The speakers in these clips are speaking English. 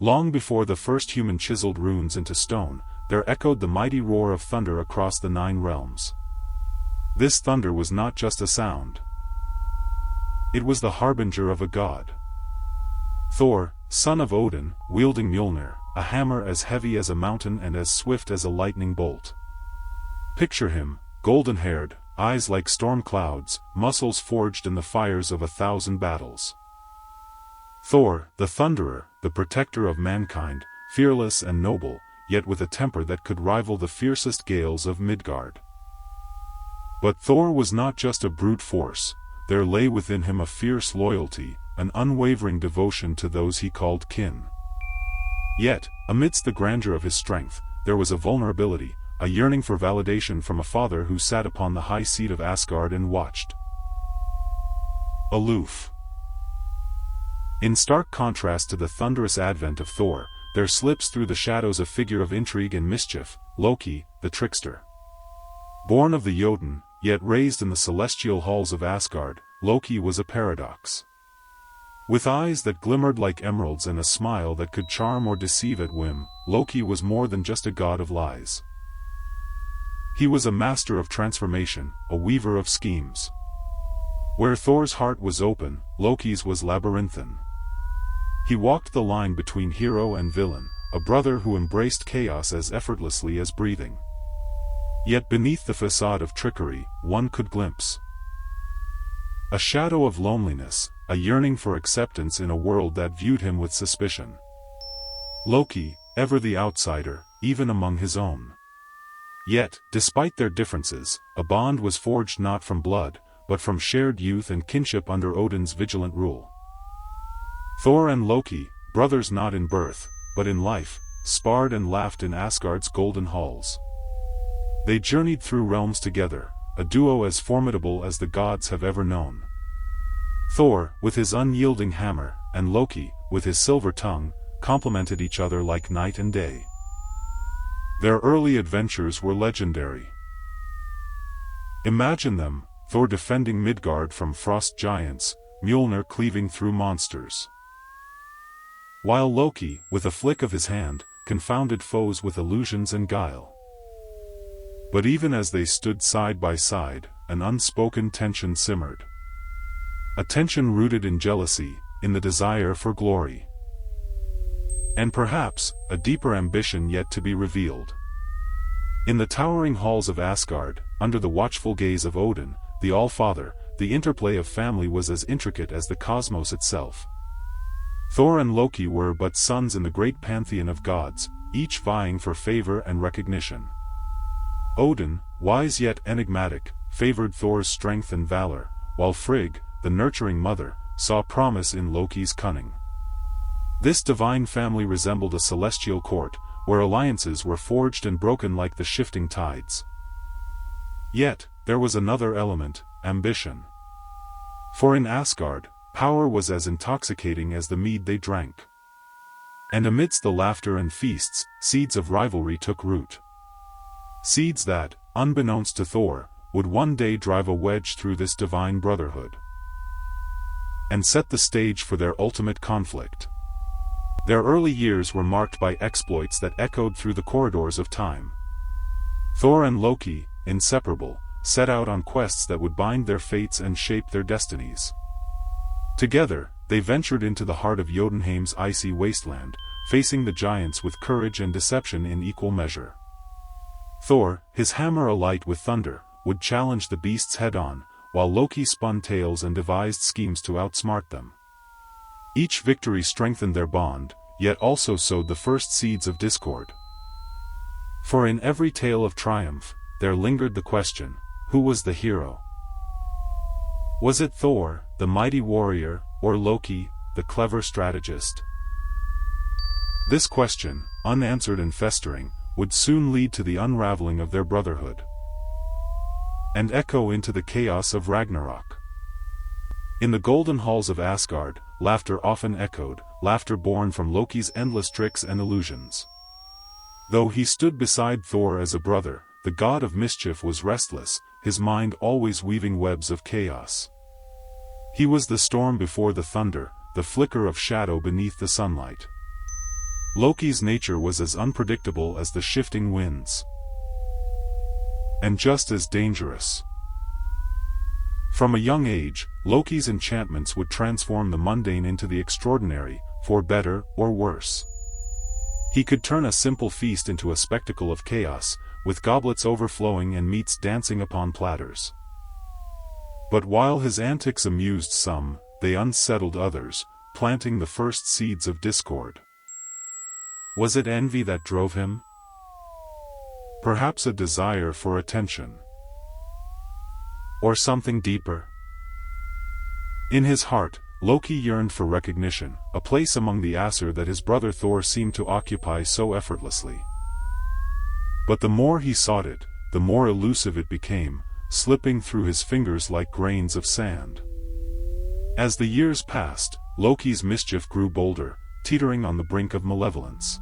Long before the first human chiseled runes into stone, there echoed the mighty roar of thunder across the 9 realms. This thunder was not just a sound. It was the harbinger of a god. Thor, son of Odin, wielding Mjolnir, a hammer as heavy as a mountain and as swift as a lightning bolt. Picture him, golden-haired, eyes like storm clouds, muscles forged in the fires of 1,000 battles. Thor, the Thunderer, the protector of mankind, fearless and noble, yet with a temper that could rival the fiercest gales of Midgard. But Thor was not just a brute force, there lay within him a fierce loyalty, an unwavering devotion to those he called kin. Yet, amidst the grandeur of his strength, there was a vulnerability, a yearning for validation from a father who sat upon the high seat of Asgard and watched. Aloof. In stark contrast to the thunderous advent of Thor, there slips through the shadows a figure of intrigue and mischief, Loki, the Trickster. Born of the Jotun, yet raised in the celestial halls of Asgard, Loki was a paradox. With eyes that glimmered like emeralds and a smile that could charm or deceive at whim, Loki was more than just a god of lies. He was a master of transformation, a weaver of schemes. Where Thor's heart was open, Loki's was labyrinthine. He walked the line between hero and villain, a brother who embraced chaos as effortlessly as breathing. Yet beneath the facade of trickery, one could glimpse a shadow of loneliness, a yearning for acceptance in a world that viewed him with suspicion. Loki, ever the outsider, even among his own. Yet, despite their differences, a bond was forged not from blood, but from shared youth and kinship under Odin's vigilant rule. Thor and Loki, brothers not in birth, but in life, sparred and laughed in Asgard's golden halls. They journeyed through realms together, a duo as formidable as the gods have ever known. Thor, with his unyielding hammer, and Loki, with his silver tongue, complemented each other like night and day. Their early adventures were legendary. Imagine them, Thor defending Midgard from frost giants, Mjolnir cleaving through monsters. While Loki, with a flick of his hand, confounded foes with illusions and guile. But even as they stood side by side, an unspoken tension simmered. A tension rooted in jealousy, in the desire for glory. And perhaps, a deeper ambition yet to be revealed. In the towering halls of Asgard, under the watchful gaze of Odin, the All-Father, the interplay of family was as intricate as the cosmos itself. Thor and Loki were but sons in the great pantheon of gods, each vying for favor and recognition. Odin, wise yet enigmatic, favored Thor's strength and valor, while Frigg, the nurturing mother, saw promise in Loki's cunning. This divine family resembled a celestial court, where alliances were forged and broken like the shifting tides. Yet, there was another element, ambition. For in Asgard, power was as intoxicating as the mead they drank. And amidst the laughter and feasts, seeds of rivalry took root. Seeds that, unbeknownst to Thor, would one day drive a wedge through this divine brotherhood. And set the stage for their ultimate conflict. Their early years were marked by exploits that echoed through the corridors of time. Thor and Loki, inseparable, set out on quests that would bind their fates and shape their destinies. Together, they ventured into the heart of Jotunheim's icy wasteland, facing the giants with courage and deception in equal measure. Thor, his hammer alight with thunder, would challenge the beasts head-on, while Loki spun tales and devised schemes to outsmart them. Each victory strengthened their bond, yet also sowed the first seeds of discord. For in every tale of triumph, there lingered the question, who was the hero? Was it Thor, the mighty warrior, or Loki, the clever strategist? This question, unanswered and festering, would soon lead to the unraveling of their brotherhood. And echo into the chaos of Ragnarok. In the golden halls of Asgard, laughter often echoed, laughter born from Loki's endless tricks and illusions. Though he stood beside Thor as a brother, the god of mischief was restless, his mind always weaving webs of chaos. He was the storm before the thunder, the flicker of shadow beneath the sunlight. Loki's nature was as unpredictable as the shifting winds. And just as dangerous. From a young age, Loki's enchantments would transform the mundane into the extraordinary, for better or worse. He could turn a simple feast into a spectacle of chaos, with goblets overflowing and meats dancing upon platters. But while his antics amused some, they unsettled others, planting the first seeds of discord. Was it envy that drove him? Perhaps a desire for attention. Or something deeper? In his heart, Loki yearned for recognition, a place among the Aesir that his brother Thor seemed to occupy so effortlessly. But the more he sought it, the more elusive it became, slipping through his fingers like grains of sand. As the years passed, Loki's mischief grew bolder, teetering on the brink of malevolence.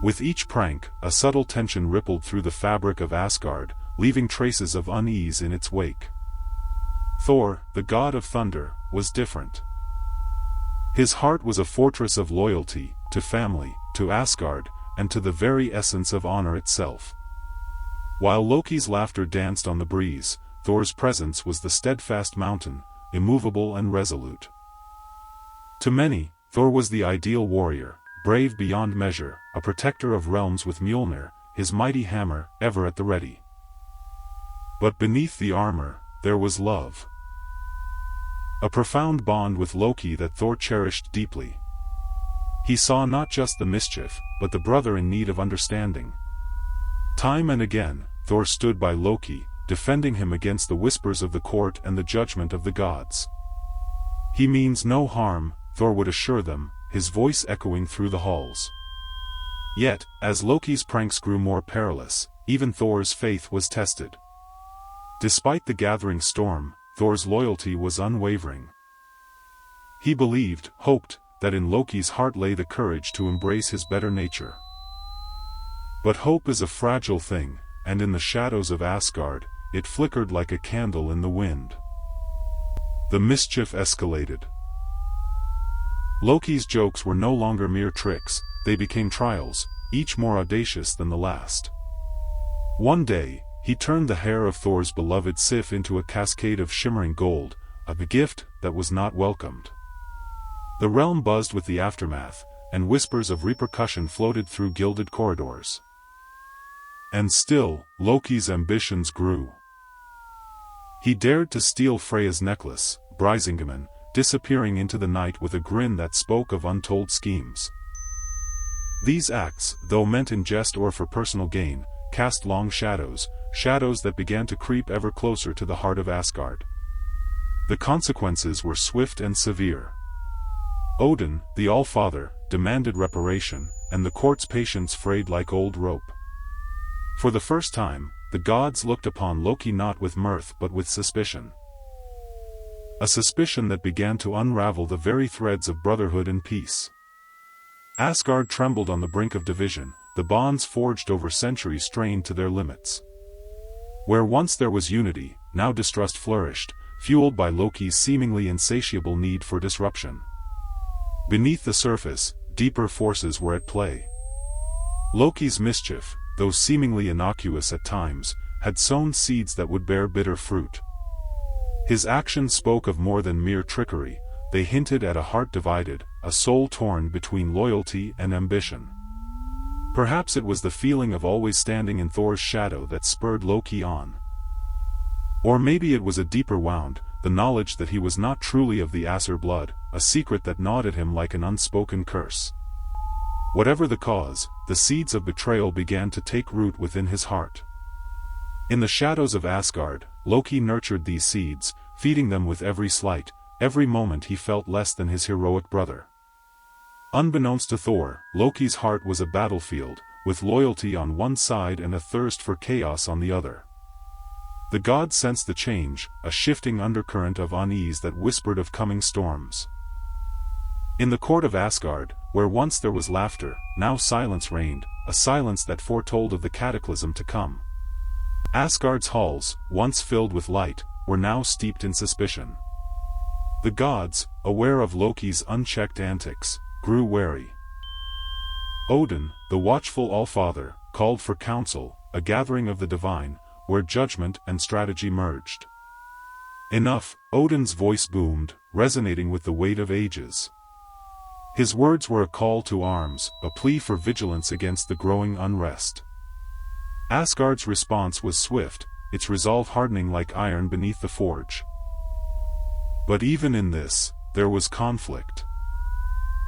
With each prank, a subtle tension rippled through the fabric of Asgard, leaving traces of unease in its wake. Thor, the god of thunder, was different. His heart was a fortress of loyalty, to family, to Asgard, and to the very essence of honor itself. While Loki's laughter danced on the breeze, Thor's presence was the steadfast mountain, immovable and resolute. To many, Thor was the ideal warrior, brave beyond measure, a protector of realms with Mjolnir, his mighty hammer, ever at the ready. But beneath the armor, there was love. A profound bond with Loki that Thor cherished deeply. He saw not just the mischief, but the brother in need of understanding. Time and again, Thor stood by Loki, defending him against the whispers of the court and the judgment of the gods. "He means no harm," Thor would assure them, his voice echoing through the halls. Yet, as Loki's pranks grew more perilous, even Thor's faith was tested. Despite the gathering storm, Thor's loyalty was unwavering. He believed, hoped, that in Loki's heart lay the courage to embrace his better nature. But hope is a fragile thing, and in the shadows of Asgard, it flickered like a candle in the wind. The mischief escalated. Loki's jokes were no longer mere tricks, they became trials, each more audacious than the last. One day, he turned the hair of Thor's beloved Sif into a cascade of shimmering gold, a gift that was not welcomed. The realm buzzed with the aftermath, and whispers of repercussion floated through gilded corridors. And still, Loki's ambitions grew. He dared to steal Freya's necklace, Brisingamen, disappearing into the night with a grin that spoke of untold schemes. These acts, though meant in jest or for personal gain, cast long shadows, shadows that began to creep ever closer to the heart of Asgard. The consequences were swift and severe. Odin, the All-Father, demanded reparation, and the court's patience frayed like old rope. For the first time, the gods looked upon Loki not with mirth but with suspicion. A suspicion that began to unravel the very threads of brotherhood and peace. Asgard trembled on the brink of division, the bonds forged over centuries strained to their limits. Where once there was unity, now distrust flourished, fueled by Loki's seemingly insatiable need for disruption. Beneath the surface, deeper forces were at play. Loki's mischief, though seemingly innocuous at times, had sown seeds that would bear bitter fruit. His actions spoke of more than mere trickery, they hinted at a heart divided, a soul torn between loyalty and ambition. Perhaps it was the feeling of always standing in Thor's shadow that spurred Loki on. Or maybe it was a deeper wound, the knowledge that he was not truly of the Aesir blood, a secret that gnawed at him like an unspoken curse. Whatever the cause, the seeds of betrayal began to take root within his heart. In the shadows of Asgard, Loki nurtured these seeds, feeding them with every slight, every moment he felt less than his heroic brother. Unbeknownst to Thor, Loki's heart was a battlefield, with loyalty on one side and a thirst for chaos on the other. The gods sensed the change, a shifting undercurrent of unease that whispered of coming storms. In the court of Asgard, where once there was laughter, now silence reigned, a silence that foretold of the cataclysm to come. Asgard's halls, once filled with light, were now steeped in suspicion. The gods, aware of Loki's unchecked antics, grew wary. Odin, the watchful All-Father, called for council, a gathering of the divine, where judgment and strategy merged. Enough, Odin's voice boomed, resonating with the weight of ages. His words were a call to arms, a plea for vigilance against the growing unrest. Asgard's response was swift, its resolve hardening like iron beneath the forge. But even in this, there was conflict.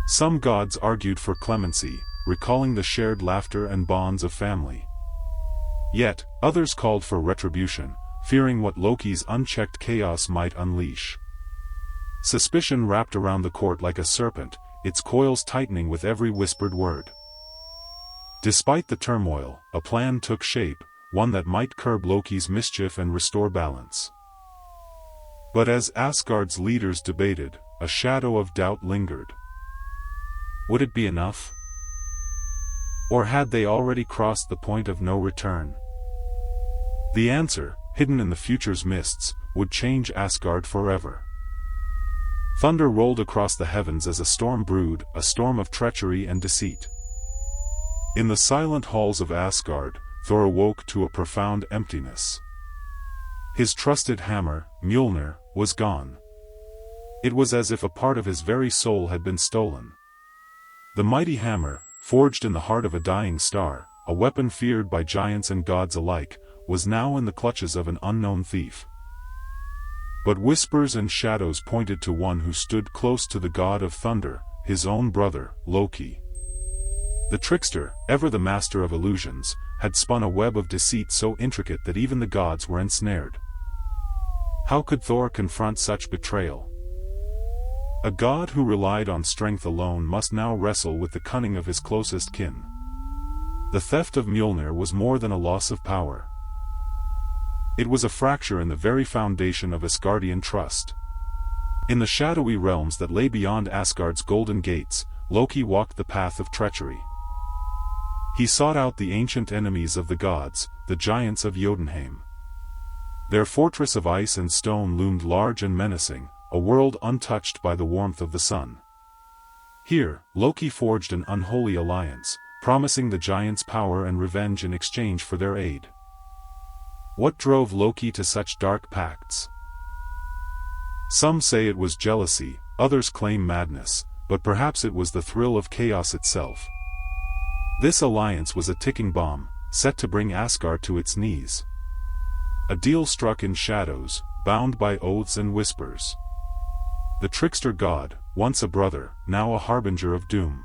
Some gods argued for clemency, recalling the shared laughter and bonds of family. Yet, others called for retribution, fearing what Loki's unchecked chaos might unleash. Suspicion wrapped around the court like a serpent, its coils tightening with every whispered word. Despite the turmoil, a plan took shape, one that might curb Loki's mischief and restore balance. But as Asgard's leaders debated, a shadow of doubt lingered. Would it be enough? Or had they already crossed the point of no return? The answer, hidden in the future's mists, would change Asgard forever. Thunder rolled across the heavens as a storm brewed, a storm of treachery and deceit. In the silent halls of Asgard, Thor awoke to a profound emptiness. His trusted hammer, Mjolnir, was gone. It was as if a part of his very soul had been stolen. The mighty hammer, forged in the heart of a dying star, a weapon feared by giants and gods alike, was now in the clutches of an unknown thief. But whispers and shadows pointed to one who stood close to the god of thunder, his own brother, Loki. The trickster, ever the master of illusions, had spun a web of deceit so intricate that even the gods were ensnared. How could Thor confront such betrayal? A god who relied on strength alone must now wrestle with the cunning of his closest kin. The theft of Mjolnir was more than a loss of power. It was a fracture in the very foundation of Asgardian trust. In the shadowy realms that lay beyond Asgard's golden gates, Loki walked the path of treachery. He sought out the ancient enemies of the gods, the giants of Jotunheim. Their fortress of ice and stone loomed large and menacing, a world untouched by the warmth of the sun. Here, Loki forged an unholy alliance, promising the giants power and revenge in exchange for their aid. What drove Loki to such dark pacts? Some say it was jealousy, others claim madness, but perhaps it was the thrill of chaos itself. This alliance was a ticking bomb, set to bring Asgard to its knees. A deal struck in shadows, bound by oaths and whispers. The trickster god, once a brother, now a harbinger of doom.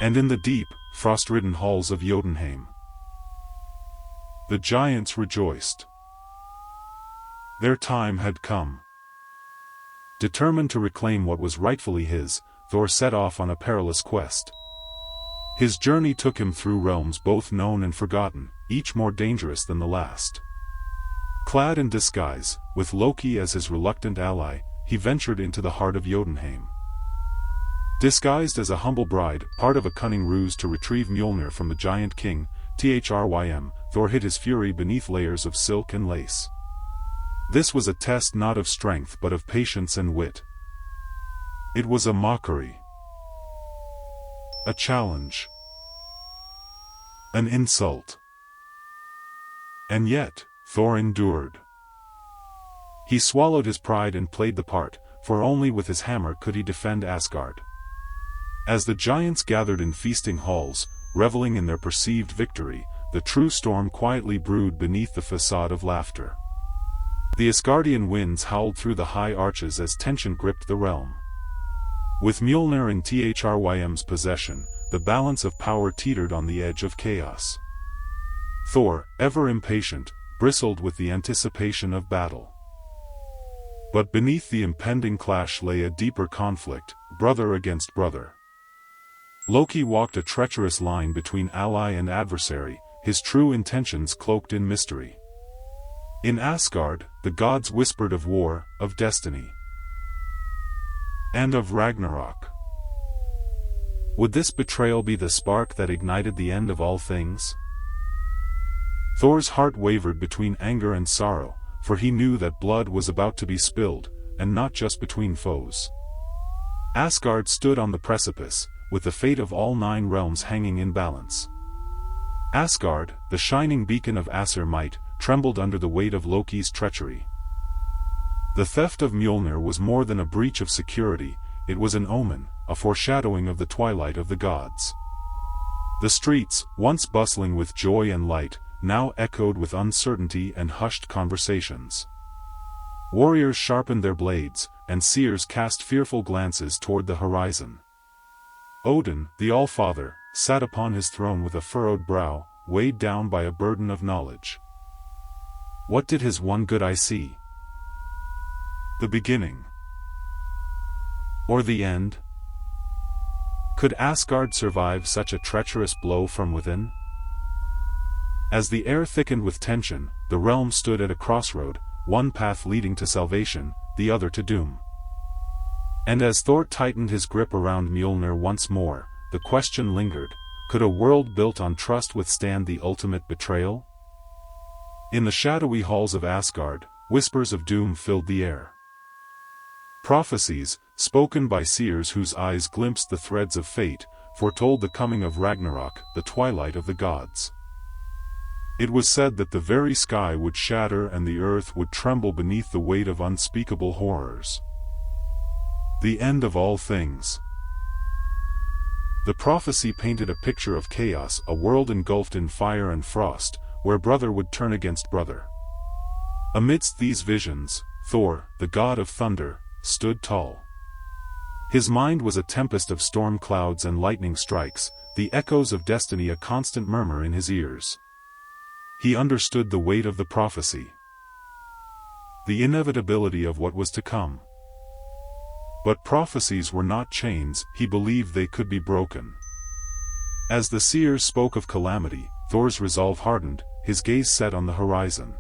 And in the deep, frost-ridden halls of Jotunheim, the giants rejoiced. Their time had come. Determined to reclaim what was rightfully his, Thor set off on a perilous quest. His journey took him through realms both known and forgotten, each more dangerous than the last. Clad in disguise, with Loki as his reluctant ally, he ventured into the heart of Jotunheim. Disguised as a humble bride, part of a cunning ruse to retrieve Mjolnir from the giant king, Thrym, Thor hid his fury beneath layers of silk and lace. This was a test not of strength but of patience and wit. It was a mockery. A challenge. An insult. And yet, Thor endured. He swallowed his pride and played the part, for only with his hammer could he defend Asgard. As the giants gathered in feasting halls, reveling in their perceived victory, the true storm quietly brewed beneath the facade of laughter. The Asgardian winds howled through the high arches as tension gripped the realm. With Mjolnir in Thrym's possession, the balance of power teetered on the edge of chaos. Thor, ever impatient, bristled with the anticipation of battle. But beneath the impending clash lay a deeper conflict, brother against brother. Loki walked a treacherous line between ally and adversary, his true intentions cloaked in mystery. In Asgard, the gods whispered of war, of destiny, and of Ragnarok. Would this betrayal be the spark that ignited the end of all things? Thor's heart wavered between anger and sorrow, for he knew that blood was about to be spilled, and not just between foes. Asgard stood on the precipice, with the fate of all 9 realms hanging in balance. Asgard, the shining beacon of Aesir might, trembled under the weight of Loki's treachery. The theft of Mjolnir was more than a breach of security, it was an omen, a foreshadowing of the twilight of the gods. The streets, once bustling with joy and light, now echoed with uncertainty and hushed conversations. Warriors sharpened their blades, and seers cast fearful glances toward the horizon. Odin, the All-Father, sat upon his throne with a furrowed brow, weighed down by a burden of knowledge. What did his one good eye see? The beginning? Or the end? Could Asgard survive such a treacherous blow from within? As the air thickened with tension, the realm stood at a crossroad, one path leading to salvation, the other to doom. And as Thor tightened his grip around Mjolnir once more, the question lingered, could a world built on trust withstand the ultimate betrayal? In the shadowy halls of Asgard, whispers of doom filled the air. Prophecies, spoken by seers whose eyes glimpsed the threads of fate, foretold the coming of Ragnarok, the twilight of the gods. It was said that the very sky would shatter and the earth would tremble beneath the weight of unspeakable horrors. The end of all things. The prophecy painted a picture of chaos, a world engulfed in fire and frost, where brother would turn against brother. Amidst these visions, Thor, the god of thunder, stood tall. His mind was a tempest of storm clouds and lightning strikes, the echoes of destiny a constant murmur in his ears. He understood the weight of the prophecy, the inevitability of what was to come. But prophecies were not chains, he believed they could be broken. As the seers spoke of calamity, Thor's resolve hardened, his gaze set on the horizon.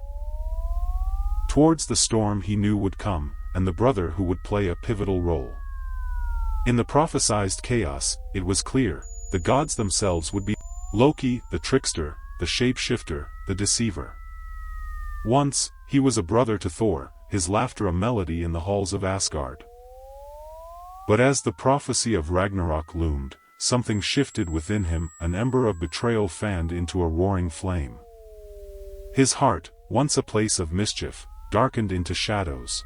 Towards the storm he knew would come, and the brother who would play a pivotal role. In the prophesied chaos, it was clear, the gods themselves would be Loki, the trickster, the shapeshifter, the deceiver. Once, he was a brother to Thor, his laughter a melody in the halls of Asgard. But as the prophecy of Ragnarok loomed, something shifted within him, an ember of betrayal fanned into a roaring flame. His heart, once a place of mischief, darkened into shadows.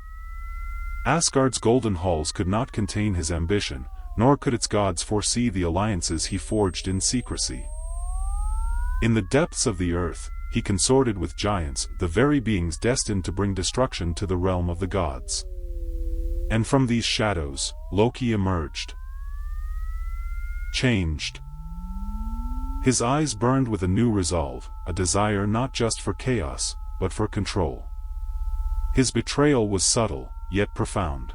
Asgard's golden halls could not contain his ambition, nor could its gods foresee the alliances he forged in secrecy. In the depths of the earth, he consorted with giants, the very beings destined to bring destruction to the realm of the gods. And from these shadows, Loki emerged. Changed. His eyes burned with a new resolve, a desire not just for chaos, but for control. His betrayal was subtle, yet profound.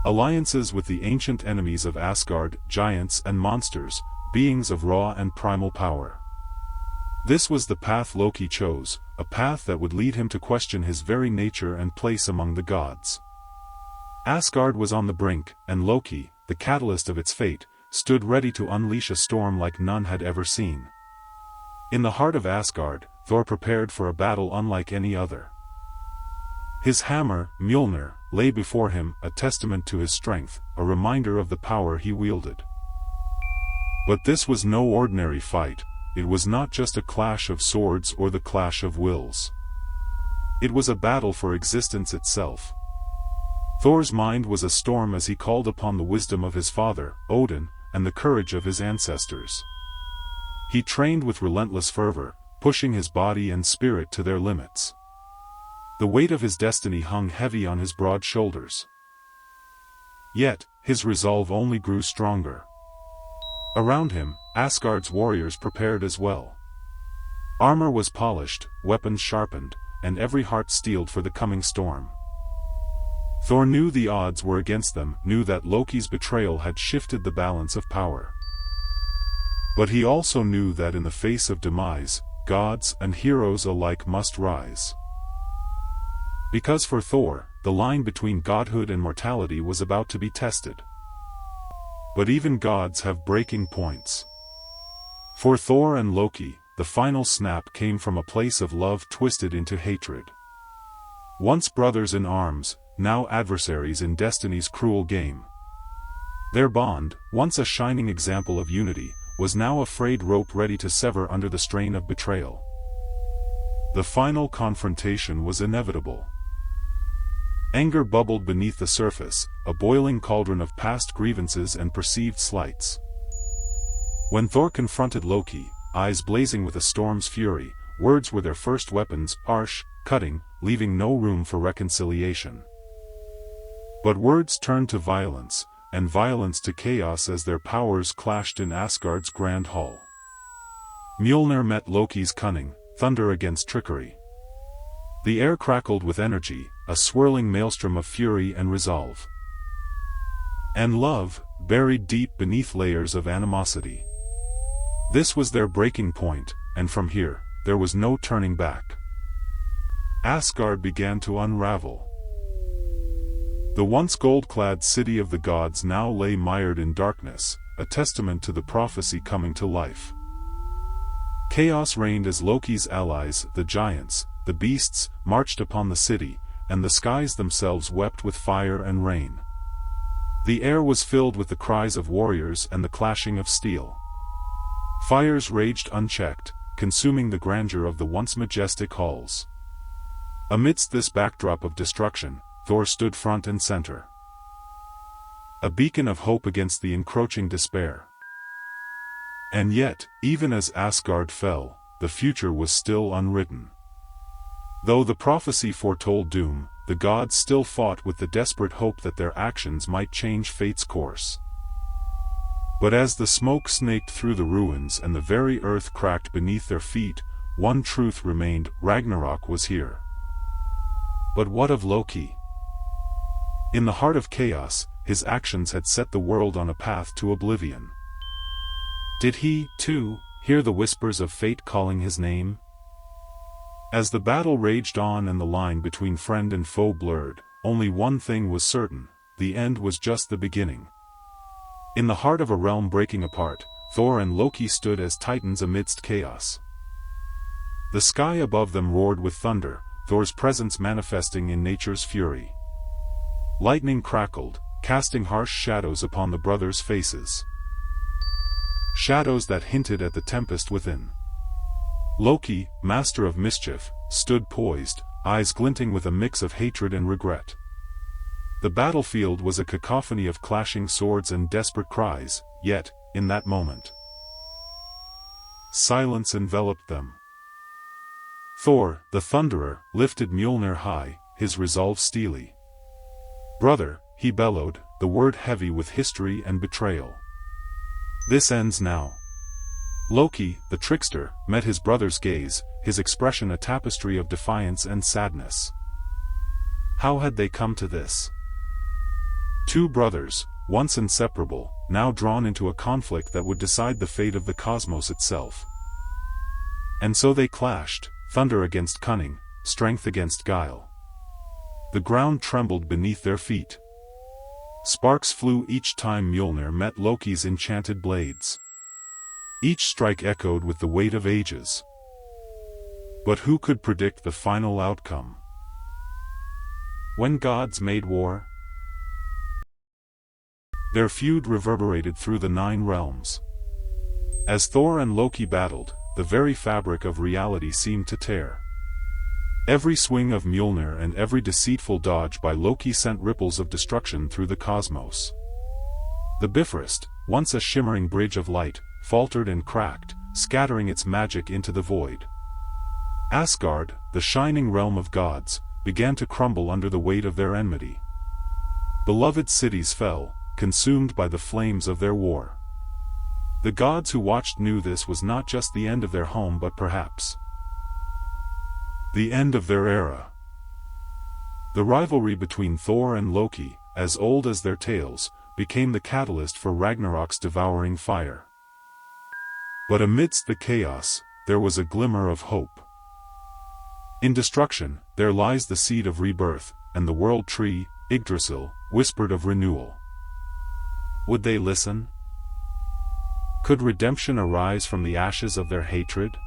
Alliances with the ancient enemies of Asgard, giants and monsters, beings of raw and primal power. This was the path Loki chose, a path that would lead him to question his very nature and place among the gods. Asgard was on the brink, and Loki, the catalyst of its fate, stood ready to unleash a storm like none had ever seen. In the heart of Asgard, Thor prepared for a battle unlike any other. His hammer, Mjolnir, lay before him, a testament to his strength, a reminder of the power he wielded. But this was no ordinary fight, it was not just a clash of swords or the clash of wills. It was a battle for existence itself. Thor's mind was a storm as he called upon the wisdom of his father, Odin, and the courage of his ancestors. He trained with relentless fervor, pushing his body and spirit to their limits. The weight of his destiny hung heavy on his broad shoulders. Yet, his resolve only grew stronger. Around him, Asgard's warriors prepared as well. Armor was polished, weapons sharpened, and every heart steeled for the coming storm. Thor knew the odds were against them, knew that Loki's betrayal had shifted the balance of power. But he also knew that in the face of demise, gods and heroes alike must rise. Because for Thor, the line between godhood and mortality was about to be tested. But even gods have breaking points. For Thor and Loki, the final snap came from a place of love twisted into hatred. Once brothers in arms, now adversaries in destiny's cruel game. Their bond, once a shining example of unity, was now a frayed rope ready to sever under the strain of betrayal. The final confrontation was inevitable. Anger bubbled beneath the surface, a boiling cauldron of past grievances and perceived slights. When Thor confronted Loki, eyes blazing with a storm's fury, words were their first weapons, harsh, cutting, leaving no room for reconciliation. But words turned to violence, and violence to chaos as their powers clashed in Asgard's grand hall. Mjolnir met Loki's cunning, thunder against trickery. The air crackled with energy, a swirling maelstrom of fury and resolve. And love, buried deep beneath layers of animosity. This was their breaking point, and from here, there was no turning back. Asgard began to unravel. The once gold-clad city of the gods now lay mired in darkness, a testament to the prophecy coming to life. Chaos reigned as Loki's allies, the giants, the beasts, marched upon the city, and the skies themselves wept with fire and rain. The air was filled with the cries of warriors and the clashing of steel. Fires raged unchecked, consuming the grandeur of the once majestic halls. Amidst this backdrop of destruction, Thor stood front and center. A beacon of hope against the encroaching despair. And yet, even as Asgard fell, the future was still unwritten. Though the prophecy foretold doom, the gods still fought with the desperate hope that their actions might change fate's course. But as the smoke snaked through the ruins and the very earth cracked beneath their feet, one truth remained: Ragnarok was here. But what of Loki? In the heart of chaos, his actions had set the world on a path to oblivion. Did he, too, hear the whispers of fate calling his name? As the battle raged on and the line between friend and foe blurred, only one thing was certain: the end was just the beginning. In the heart of a realm breaking apart, Thor and Loki stood as titans amidst chaos. The sky above them roared with thunder, Thor's presence manifesting in nature's fury. Lightning crackled, casting harsh shadows upon the brothers' faces. Shadows that hinted at the tempest within. Loki, master of mischief, stood poised, eyes glinting with a mix of hatred and regret. The battlefield was a cacophony of clashing swords and desperate cries, yet, in that moment, silence enveloped them. Thor, the Thunderer, lifted Mjolnir high, his resolve steely. "Brother," he bellowed, the word heavy with history and betrayal. "This ends now." Loki, the Trickster, met his brother's gaze, his expression a tapestry of defiance and sadness. How had they come to this? Two brothers, once inseparable, now drawn into a conflict that would decide the fate of the cosmos itself. And so they clashed, thunder against cunning, strength against guile. The ground trembled beneath their feet. Sparks flew each time Mjolnir met Loki's enchanted blades. Each strike echoed with the weight of ages. But who could predict the final outcome? When gods made war, their feud reverberated through the 9 realms. As Thor and Loki battled, the very fabric of reality seemed to tear. Every swing of Mjolnir and every deceitful dodge by Loki sent ripples of destruction through the cosmos. The Bifrost, once a shimmering bridge of light, faltered and cracked, scattering its magic into the void. Asgard, the shining realm of gods, began to crumble under the weight of their enmity. Beloved cities fell, consumed by the flames of their war. The gods who watched knew this was not just the end of their home but perhaps the end of their era. The rivalry between Thor and Loki, as old as their tales, became the catalyst for Ragnarok's devouring fire. But amidst the chaos, there was a glimmer of hope. In destruction, there lies the seed of rebirth, and the world tree, Yggdrasil, whispered of renewal. Would they listen? Could redemption arise from the ashes of their hatred?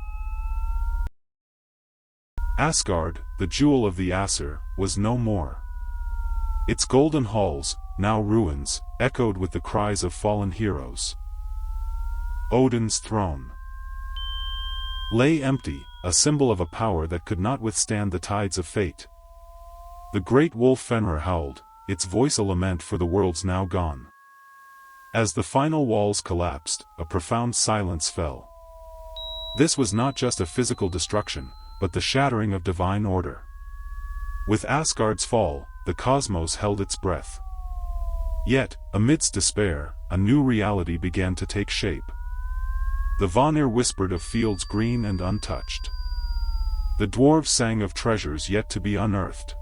Asgard, the jewel of the Aesir, was no more. Its golden halls, now ruins, echoed with the cries of fallen heroes. Odin's throne lay empty, a symbol of a power that could not withstand the tides of fate. The great wolf Fenrir howled, its voice a lament for the worlds now gone. As the final walls collapsed, a profound silence fell. This was not just a physical destruction, but the shattering of divine order. With Asgard's fall, the cosmos held its breath. Yet, amidst despair, a new reality began to take shape. The Vanir whispered of fields green and untouched. The dwarves sang of treasures yet to be unearthed.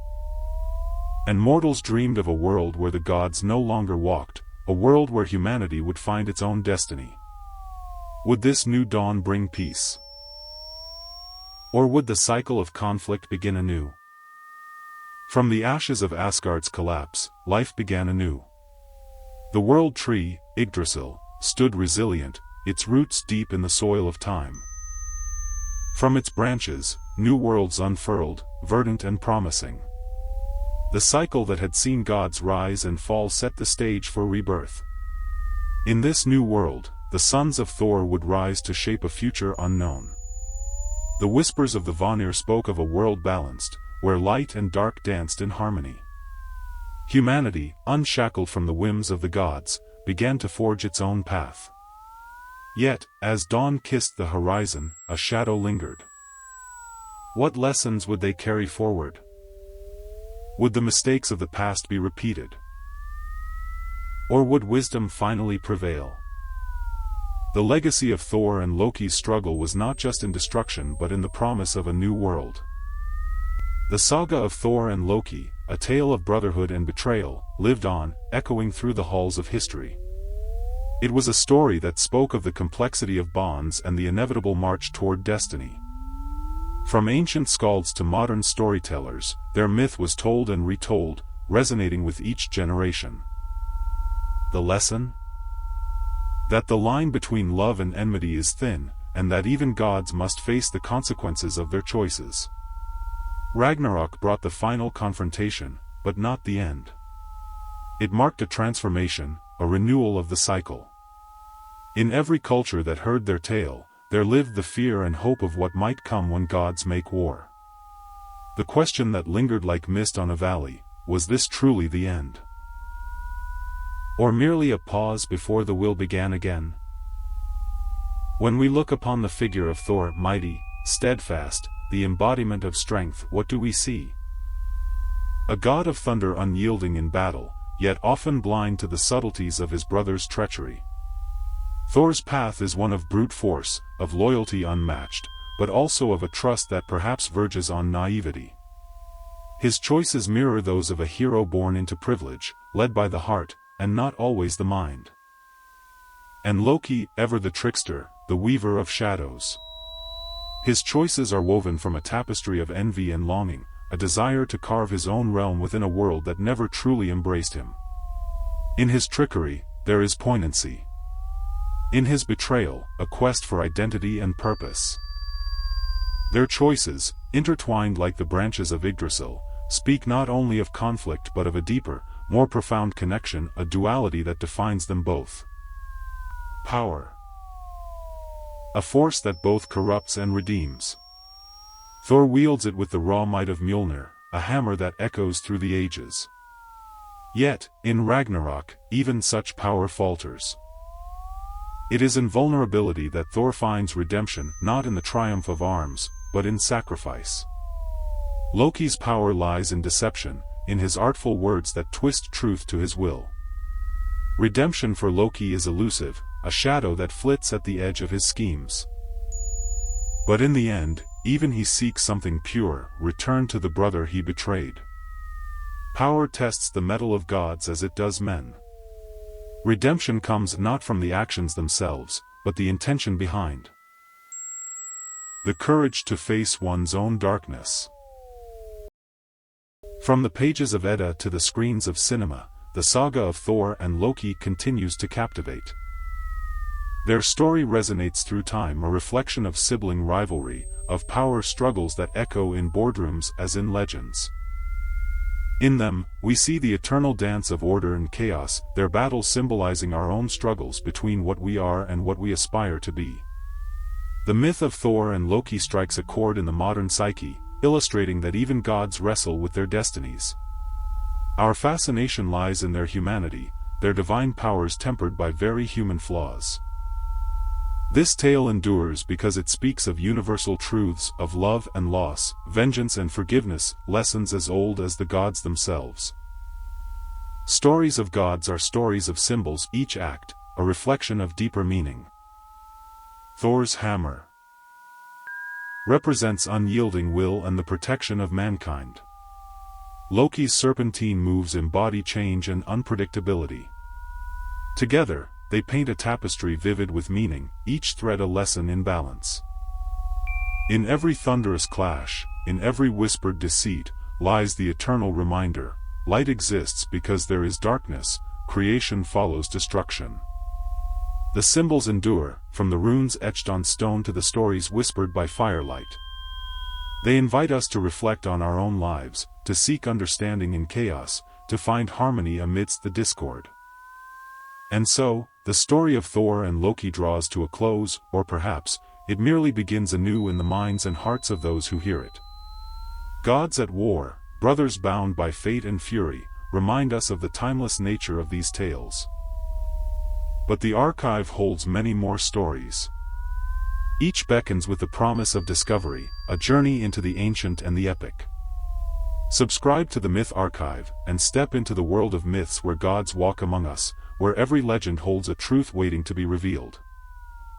And mortals dreamed of a world where the gods no longer walked, a world where humanity would find its own destiny. Would this new dawn bring peace? Or would the cycle of conflict begin anew? From the ashes of Asgard's collapse, life began anew. The world tree, Yggdrasil, stood resilient, its roots deep in the soil of time. From its branches, new worlds unfurled, verdant and promising. The cycle that had seen gods rise and fall set the stage for rebirth. In this new world, the sons of Thor would rise to shape a future unknown. The whispers of the Vanir spoke of a world balanced, where light and dark danced in harmony. Humanity, unshackled from the whims of the gods, began to forge its own path. Yet, as dawn kissed the horizon, a shadow lingered. What lessons would they carry forward? Would the mistakes of the past be repeated? Or would wisdom finally prevail? The legacy of Thor and Loki's struggle was not just in destruction but in the promise of a new world. The saga of Thor and Loki, a tale of brotherhood and betrayal, lived on, echoing through the halls of history. It was a story that spoke of the complexity of bonds and the inevitable march toward destiny. From ancient skalds to modern storytellers, their myth was told and retold, resonating with each generation. The lesson? That the line between love and enmity is thin, and that even gods must face the consequences of their choices. Ragnarok brought the final confrontation, but not the end. It marked a transformation, a renewal of the cycle. In every culture that heard their tale, there lived the fear and hope of what might come when gods make war. The question that lingered like mist on a valley, was this truly the end? Or merely a pause before the will began again? When we look upon the figure of Thor, mighty, steadfast, the embodiment of strength, what do we see? A god of thunder unyielding in battle, yet often blind to the subtleties of his brother's treachery. Thor's path is one of brute force, of loyalty unmatched, but also of a trust that perhaps verges on naivety. His choices mirror those of a hero born into privilege, led by the heart, and not always the mind. And Loki, ever the trickster, the weaver of shadows. His choices are woven from a tapestry of envy and longing, a desire to carve his own realm within a world that never truly embraced him. In his trickery, there is poignancy. In his betrayal, a quest for identity and purpose. Their choices, intertwined like the branches of Yggdrasil, speak not only of conflict but of a deeper, more profound connection, a duality that defines them both. Power. A force that both corrupts and redeems. Thor wields it with the raw might of Mjolnir, a hammer that echoes through the ages. Yet, in Ragnarok, even such power falters. It is in vulnerability that Thor finds redemption, not in the triumph of arms, but in sacrifice. Loki's power lies in deception, in his artful words that twist truth to his will. Redemption for Loki is elusive, a shadow that flits at the edge of his schemes. But in the end, even he seeks something pure, return to the brother he betrayed. Power tests the mettle of gods as it does men. Redemption comes not from the actions themselves, but the intention behind. The courage to face one's own darkness. From the pages of Edda to the screens of cinema, the saga of Thor and Loki continues to captivate. Their story resonates through time, a reflection of sibling rivalry, of power struggles that echo in boardrooms as in legends. In them, we see the eternal dance of order and chaos, their battles symbolizing our own struggles between what we are and what we aspire to be. The myth of Thor and Loki strikes a chord in the modern psyche, illustrating that even gods wrestle with their destinies. Our fascination lies in their humanity, their divine powers tempered by very human flaws. This tale endures because it speaks of universal truths, of love and loss, vengeance and forgiveness, lessons as old as the gods themselves. Stories of gods are stories of symbols, each act, a reflection of deeper meaning. Thor's hammer represents unyielding will and the protection of mankind. Loki's serpentine moves embody change and unpredictability. Together, they paint a tapestry vivid with meaning, each thread a lesson in balance. In every thunderous clash, in every whispered deceit, lies the eternal reminder: light exists because there is darkness, creation follows destruction. The symbols endure, from the runes etched on stone to the stories whispered by firelight. They invite us to reflect on our own lives, to seek understanding in chaos, to find harmony amidst the discord. And so, the story of Thor and Loki draws to a close, or perhaps, it merely begins anew in the minds and hearts of those who hear it. Gods at war, brothers bound by fate and fury, remind us of the timeless nature of these tales. But the archive holds many more stories. Each beckons with the promise of discovery, a journey into the ancient and the epic. Subscribe to the Myth Archive, and step into the world of myths where gods walk among us, where every legend holds a truth waiting to be revealed.